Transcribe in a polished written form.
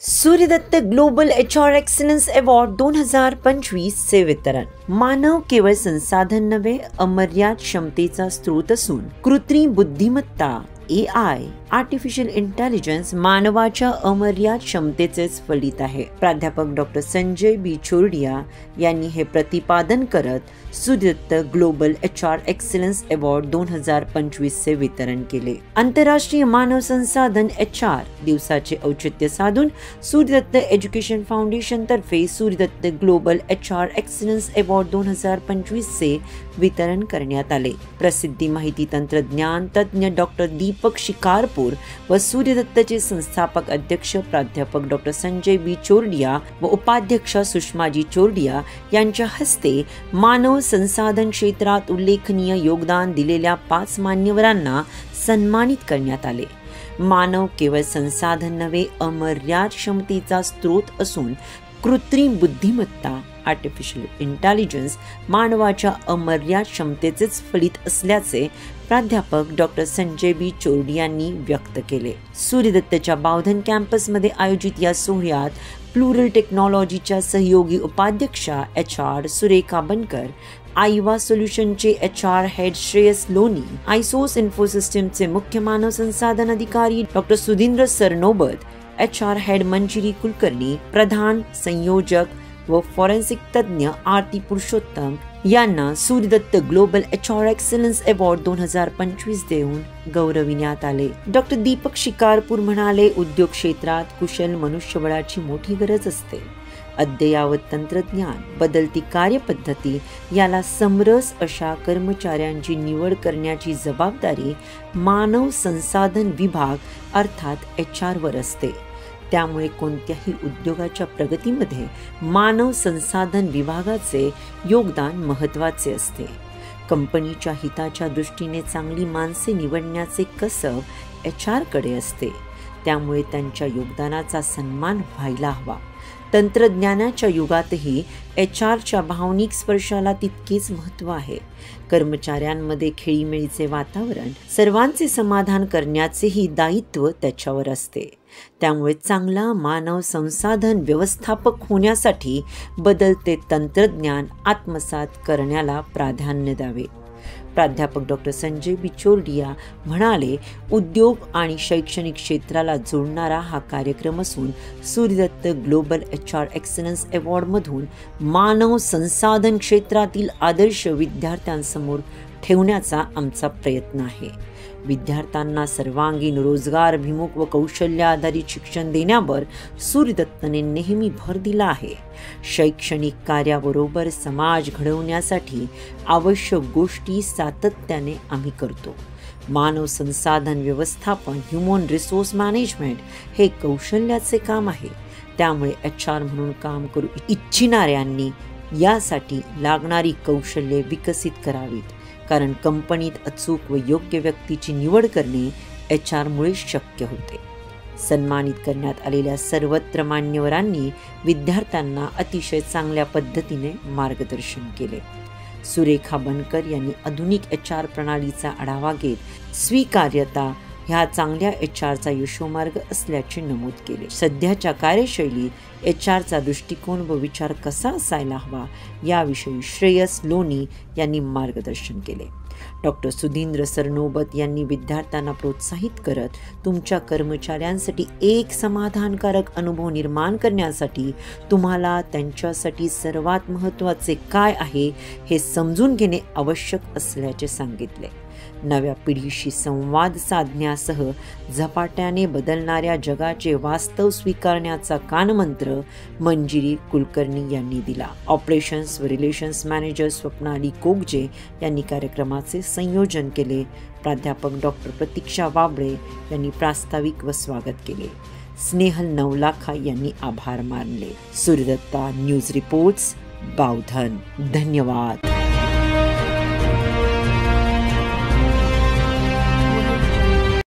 Suryadatta global HR excellence award 2025 चे वितरण. मानव केवळ संसाधन नव्हे, अमर्याद क्षमतेचा स्रोत असून कृत्रिम बुद्धिमत्ता AI आर्टिफिशियल इंटेलिजन्स मानवाच्या अमर्याद क्षमतेचेच फलित आहे. प्राध्यापक डॉक्टर संजय बी चोरडिया यांनी हे प्रतिपादन करत Suryadatta global HR excellence award 2025 चे वितरण केले. आंतरराष्ट्रीय मानव संसाधन HR दिवसाचे औचित्य साधून सूर्यदत्त एज्युकेशन फाउंडेशन तर्फे Suryadatta global HR excellence award 2025 चे वितरण करण्यात आले. प्रसिद्धी माहिती तंत्रज्ञान तज्ञ डॉक्टर दीपक शिकारपूर व सूर्यदत्तचे संस्थापक अध्यक्ष प्राध्यापक डॉक्टर संजय बी चोरडिया व उपाध्यक्षा सुषमाजी चोरडिया यांच्या हस्ते मानव संसाधन क्षेत्रात उल्लेखनीय योगदान दिलेल्या 5 मान्यवरांना सन्मानित करण्यात आले. मानव केवळ संसाधन नव्हे, अमर्याद क्षमतेचा स्रोत असून कृत्रिम बुद्धिमत्ता आर्टिफिशियल इंटेलिजन्स मानवाच्या अमर्याद क्षमतेचेच फलित असल्याचे प्राध्यापक डॉक्टर संजय बी चोरडिया यांनी व्यक्त केले. सूर्यदत्तच्या बावधन कॅम्पसमध्ये आयोजित या सोहळ्यात प्लुरल टेक्नॉलॉजीच्या सहयोगी उपाध्यक्षा HR सुरेखा बनकर, आईवा सोल्युशनचे HR हेड श्रेयस लोणी, आयसोस इन्फोसिस्टमचे मुख्य मानव संसाधन अधिकारी doctor Sudhindra Sarnobat, HR head Manjiri Kulkarni, प्रधान संयोजक व फॉरेन्सिक तज्ञ आरती पुरुषोत्तम यांना Suryadatta global HR excellence award 2025 देऊन गौरविण्यात आले. डॉक्टर दीपक शिकारपूर म्हणाले, उद्योग क्षेत्रात कुशल मनुष्यबळाची मोठी गरज असते. अद्ययावत तंत्रज्ञान, बदलती कार्यपद्धती याला समरस अशा कर्मचाऱ्यांची निवड करण्याची जबाबदारी मानव संसाधन विभाग अर्थात HR वर असते. त्यामुळे कोणत्याही उद्योगाच्या प्रगतीमध्ये मानव संसाधन विभागाचे योगदान महत्त्वाचे असते. कंपनीच्या हिताच्या दृष्टीने चांगली माणसे निवडण्याचे कसब HR कडे असते. त्यामुळे त्यांच्या योगदानाचा सन्मान व्हायला हवा. तंत्रज्ञानाच्या युगातही HRच्या भावनिक स्पर्शाला तितकेच महत्त्व आहे. कर्मचाऱ्यांमध्ये खेळीमेळीचे वातावरण, सर्वांचे समाधान करण्याचेही दायित्व त्याच्यावर असते. त्यामुळे चांगला मानव संसाधन व्यवस्थापक होण्यासाठी बदलते तंत्रज्ञान आत्मसात करण्याला प्राधान्य द्यावे. प्राध्यापक डॉक्टर संजय बी चोरडिया म्हणाले, उद्योग आणि शैक्षणिक क्षेत्राला जोडणारा हा कार्यक्रम असून सूर्यदत्त ग्लोबल HR एक्सलन्स अवॉर्डमधून मानव संसाधन क्षेत्रातील आदर्श विद्यार्थ्यांसमोर ठेवण्याचा आमचा प्रयत्न आहे. विद्यार्थ्यांना सर्वांगीण रोजगारभिमुख व कौशल्य आधारित शिक्षण देण्यावर सूर्यदत्तने नेहमी भर दिला आहे. शैक्षणिक कार्याबरोबर समाज घडवण्यासाठी आवश्यक गोष्टी सातत्याने आम्ही करतो. मानव संसाधन व्यवस्थापन, ह्युमन रिसोर्स मॅनेजमेंट हे कौशल्याचे काम आहे. त्यामुळे HR म्हणून काम करू इच्छिणाऱ्यांनी यासाठी लागणारी कौशल्ये विकसित करावीत. कारण कंपनीत अचूक व योग्य व्यक्तीची निवड करणे HR मुळे शक्य होते. सन्मानित करण्यात आलेल्या सर्वत्र मान्यवरांनी विद्यार्थ्यांना अतिशय चांगल्या पद्धतीने मार्गदर्शन केले. सुरेखा बनकर यांनी आधुनिक HR प्रणालीचा आढावा घेत स्वीकार्यता ह्या चांगल्या HRचा यशोमार्ग असल्याचे नमूद केले. सध्याच्या कार्यशैलीत HRचा दृष्टिकोन व विचार कसा असायला हवा याविषयी श्रेयस लोणी यांनी मार्गदर्शन केले. डॉक्टर सुधींद्र सरनोबत यांनी विद्यार्थ्यांना प्रोत्साहित करत तुमच्या कर्मचाऱ्यांसाठी एक समाधानकारक अनुभव निर्माण करण्यासाठी तुम्हाला त्यांच्यासाठी सर्वात महत्त्वाचे काय आहे हे समजून घेणे आवश्यक असल्याचे सांगितले. नव्या पिढीशी संवाद साधण्यासह झपाट्याने बदलणाऱ्या जगाचे वास्तव स्वीकारण्याचा कानमंत्र मंजिरी कुलकर्णी यांनी दिला. ऑपरेशन्स व रिलेशन्स मॅनेजर स्वप्नाली कोगजे यांनी कार्यक्रमाचे संयोजन केले. प्राध्यापक डॉक्टर प्रतीक्षा वाबळे यांनी प्रास्ताविक व स्वागत केले. स्नेहल नवलाखा यांनी आभार मानले. Suryadatta news reports, Bavdhan. धन्यवाद.